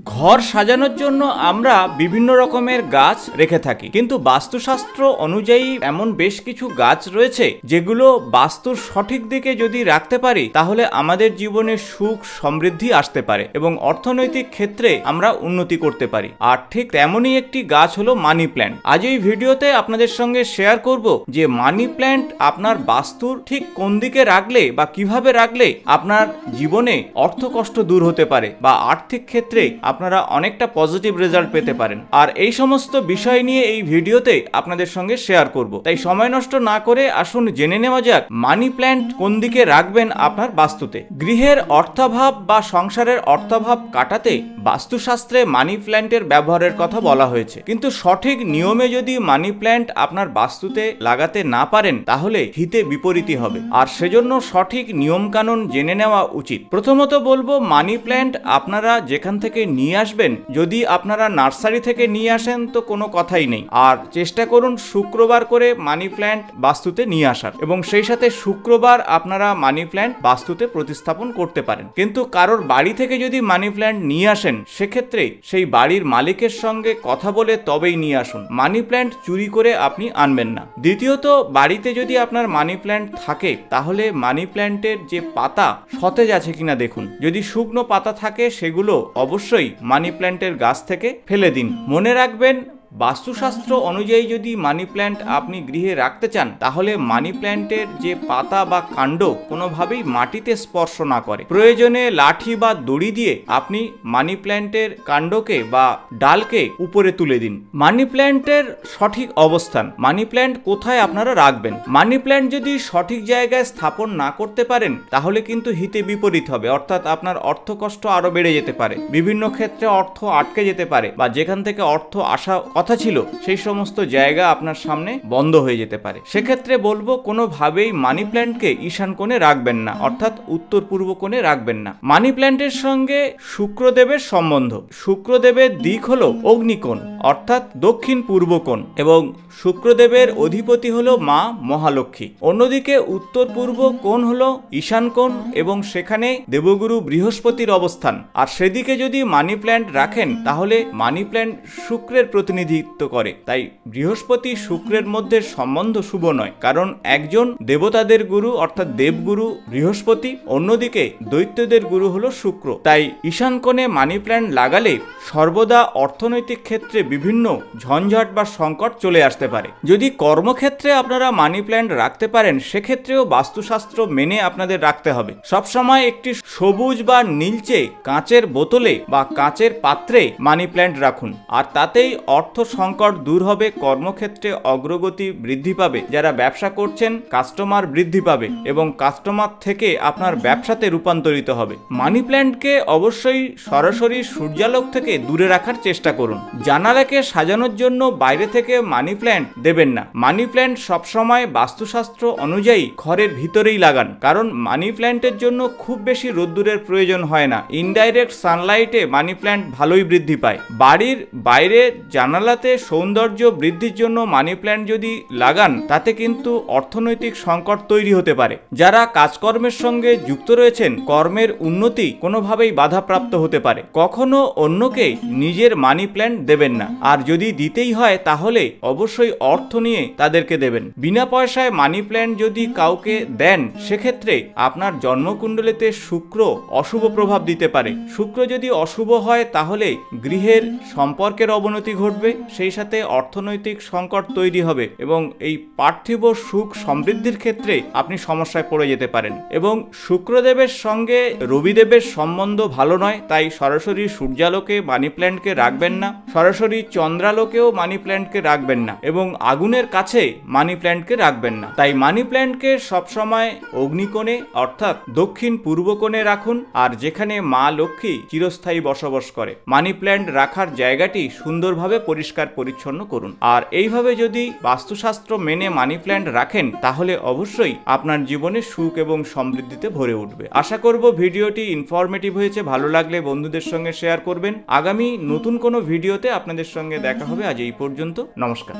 ঘর সাজানোর জন্য আমরা বিভিন্ন রকমের গাছ রেখে থাকি, কিন্তু বাস্তুশাস্ত্র অনুযায়ী এমন বেশ কিছু গাছ রয়েছে যেগুলো বাস্তুর সঠিক দিকে যদি রাখতে পারি তাহলে আমাদের জীবনে সুখ সমৃদ্ধি আসতে পারে এবং অর্থনৈতিক ক্ষেত্রে আমরা উন্নতি করতে পারি। আর ঠিক তেমনই একটি গাছ হলো মানি প্ল্যান্ট। আজ এই ভিডিওতে আপনাদের সঙ্গে শেয়ার করব যে মানি প্ল্যান্ট আপনার বাস্তুর ঠিক কোন দিকে রাখলে বা কিভাবে রাখলে আপনার জীবনে অর্থ কষ্ট দূর হতে পারে বা আর্থিক ক্ষেত্রে আপনারা অনেকটা পজিটিভ রেজাল্ট পেতে পারেন। আর এই সমস্ত বিষয় নিয়ে এই ভিডিওতে আপনাদের সঙ্গে শেয়ার করব। তাই সময় নষ্ট না করে আসুন জেনে নেওয়া যাক মানি প্ল্যান্ট কোন দিকে রাখবেন আপনার বাস্তুতে। গৃহের অর্থাভাব বা সংসারের অর্থাভাব কাটাতে বাস্তুশাস্ত্রে মানি প্ল্যান্টের ব্যবহারের কথা বলা হয়েছে, কিন্তু সঠিক নিয়মে যদি মানি প্ল্যান্ট আপনার বাস্তুতে লাগাতে না পারেন তাহলে হিতে বিপরীতই হবে। আর সেজন্য সঠিক নিয়ম কানুন জেনে নেওয়া উচিত। প্রথমত বলবো, মানি প্ল্যান্ট আপনারা যেখান থেকে নিয়ে আসবেন, যদি আপনারা নার্সারি থেকে নিয়ে আসেন তো কোনো কথাই নেই। আর চেষ্টা করুন শুক্রবার করে মানি প্ল্যান্ট বাস্তুতে নিয়ে আসার, এবং সেই সাথে শুক্রবার আপনারা মানি প্ল্যান্ট বাস্তুতে প্রতিস্থাপন করতে পারেন। কিন্তু কারোর বাড়ি থেকে যদি মানি প্ল্যান্ট নিয়ে আসেন সেক্ষেত্রে সেই বাড়ির মালিকের সঙ্গে কথা বলে তবেই নিয়ে আসুন। মানি প্ল্যান্ট চুরি করে আপনি আনবেন না। দ্বিতীয়ত, বাড়িতে যদি আপনার মানি প্ল্যান্ট থাকে তাহলে মানি প্ল্যান্টের যে পাতা সতেজ আছে কিনা দেখুন। যদি শুকনো পাতা থাকে সেগুলো অবশ্যই মানি প্ল্যান্টের গাছ থেকে ফেলে দিন। মনে রাখবেন, বাস্তুশাস্ত্র অনুযায়ী যদি মানি প্ল্যান্ট আপনি গৃহে রাখতে চান তাহলে মানি প্ল্যান্টের যে পাতা বা কাণ্ড কোনোভাবেই মাটিতে স্পর্শ না করে। প্রয়োজনে লাঠি বা দড়ি দিয়ে আপনি মানি প্ল্যান্টের কাণ্ডকে বা ডালকে উপরে তুলে দিন। মানি প্ল্যান্টের সঠিক অবস্থান, মানি প্ল্যান্ট কোথায় আপনারা রাখবেন। মানি প্ল্যান্ট যদি সঠিক জায়গায় স্থাপন না করতে পারেন তাহলে কিন্তু হিতে বিপরীত হবে, অর্থাৎ আপনার অর্থ কষ্ট আরো বেড়ে যেতে পারে, বিভিন্ন ক্ষেত্রে অর্থ আটকে যেতে পারে, বা যেখান থেকে অর্থ আসা কথা ছিল সেই সমস্ত জায়গা আপনার সামনে বন্ধ হয়ে যেতে পারে। সেক্ষেত্রে বলবো, কোনোভাবেই মানি প্ল্যান্টকে ঈশান কোণে রাখবেন না, অর্থাৎ উত্তর পূর্ব কোণে রাখবেন না। মানি প্ল্যান্টের সঙ্গে শুক্রদেবের সম্বন্ধ, শুক্রদেবের দিক হলো অগ্নিকোণ অর্থাৎ দক্ষিণ পূর্ব কোণ, এবং শুক্রদেবের অধিপতি হলো মা মহালক্ষ্মী। অন্যদিকে উত্তর পূর্ব কোণ হলো ঈশান কোণ এবং সেখানে দেবগুরু বৃহস্পতির অবস্থান। আর সেদিকে যদি মানি প্ল্যান্ট রাখেন তাহলে মানি প্ল্যান্ট শুক্রের প্রতিনিধিত্ব করে, তাই বৃহস্পতি শুক্রের মধ্যে সম্বন্ধ শুভ নয়, কারণ একজন দেবতাদের গুরু অর্থাৎ দেবগুরু বৃহস্পতি, অন্যদিকে দৈত্যদের গুরু হলো শুক্র। তাই ঈশান কোণে মানি প্ল্যান্ট লাগালে সর্বদা অর্থনৈতিক ক্ষেত্রে বিভিন্ন ঝঞ্ঝাট বা সংকট চলে আসতে পারে। যদি কর্মক্ষেত্রে আপনারা মানি প্ল্যান্ট রাখতে পারেন সেক্ষেত্রেও বাস্তুশাস্ত্র মেনে আপনাদের রাখতে হবে। সবসময় একটি সবুজ বা নীলচে কাঁচের বোতলে বা কাঁচের পাত্রে মানি প্ল্যান্ট রাখুন, আর তাতেই অর্থ সংকট দূর হবে, কর্মক্ষেত্রে অগ্রগতি বৃদ্ধি পাবে, যারা ব্যবসা করছেন কাস্টমার বৃদ্ধি পাবে এবং কাস্টমার থেকে আপনার ব্যবসাতে রূপান্তরিত হবে। মানি প্ল্যান্টকে অবশ্যই সরাসরি সূর্যালোক থেকে দূরে রাখার চেষ্টা করুন। জানালাকে সাজানোর জন্য বাইরে থেকে মানি প্ল্যান্ট দেবেন না। মানি প্ল্যান্ট সবসময় বাস্তুশাস্ত্র অনুযায়ী ঘরের ভিতরেই লাগান, কারণ মানি প্ল্যান্টের জন্য খুব বেশি রোদ্দুরের প্রয়োজন হয় না। ইনডাইরেক্ট সানলাইটে মানি প্ল্যান্ট ভালোই বৃদ্ধি পায়। বাড়ির বাইরে জানালাতে সৌন্দর্য বৃদ্ধির জন্য মানি প্ল্যান্ট যদি লাগান তাতে কিন্তু অর্থনৈতিক সংকট তৈরি হতে পারে। যারা কাজকর্মের সঙ্গে যুক্ত রয়েছেন কর্মের উন্নতি কোনোভাবেই বাধাপ্রাপ্ত হতে পারে। কখনো অন্যকে নিজের মানি প্ল্যান্ট দেবেন না, আর যদি দিতেই হয় তাহলে অবশ্যই অর্থ নিয়ে তাদেরকে দেবেন। বিনা পয়সায় মানি প্ল্যান্ট যদি কাউকে দেন সেক্ষেত্রে আপনার জন্মকুণ্ডলিতে শুক্র অশুভ প্রভাব দিতে পারে। শুক্র যদি অশুভ হয় তাহলে গৃহের সম্পর্কের অবনতি ঘটবে, সেই সাথে অর্থনৈতিক সংকট তৈরি হবে এবং এই পার্থিব সুখ সমৃদ্ধির ক্ষেত্রে আপনি সমস্যায় পড়ে যেতে পারেন। এবং শুক্রদেবের সঙ্গে রবিদেবের সম্বন্ধ ভালো নয়, তাই সরাসরি সূর্যালোকে মানি প্ল্যান্টকে রাখবেন না, সরাসরি চন্দ্রালোকেও মানি প্ল্যান্টকে রাখবেন না, এবং আগুনের কাছে মানি প্ল্যান্টকে রাখবেন না। তাই মানি প্ল্যান্টকে সবসময় অগ্নিকোণে অর্থাৎ দক্ষিণ পূর্ব কোণে রাখুন, আর যেখানে মা লক্ষ্মী চিরস্থায়ী বসবাস করে মানি প্ল্যান্ট রাখার জায়গাটি সুন্দরভাবে পরিষ্কার পরিচ্ছন্ন করুন। আর এইভাবে যদি বাস্তুশাস্ত্র মেনে মানি প্ল্যান্ট রাখেন তাহলে অবশ্যই আপনার জীবনে সুখ এবং সমৃদ্ধিতে ভরে উঠবে। আশা করব ভিডিওটি ইনফরমেটিভ হয়েছে। ভালো লাগলে বন্ধুদের সঙ্গে শেয়ার করবেন। আগামী নতুন কোনো ভিডিওতে আপনাদের সঙ্গে দেখা হবে। আজ এই পর্যন্ত, নমস্কার।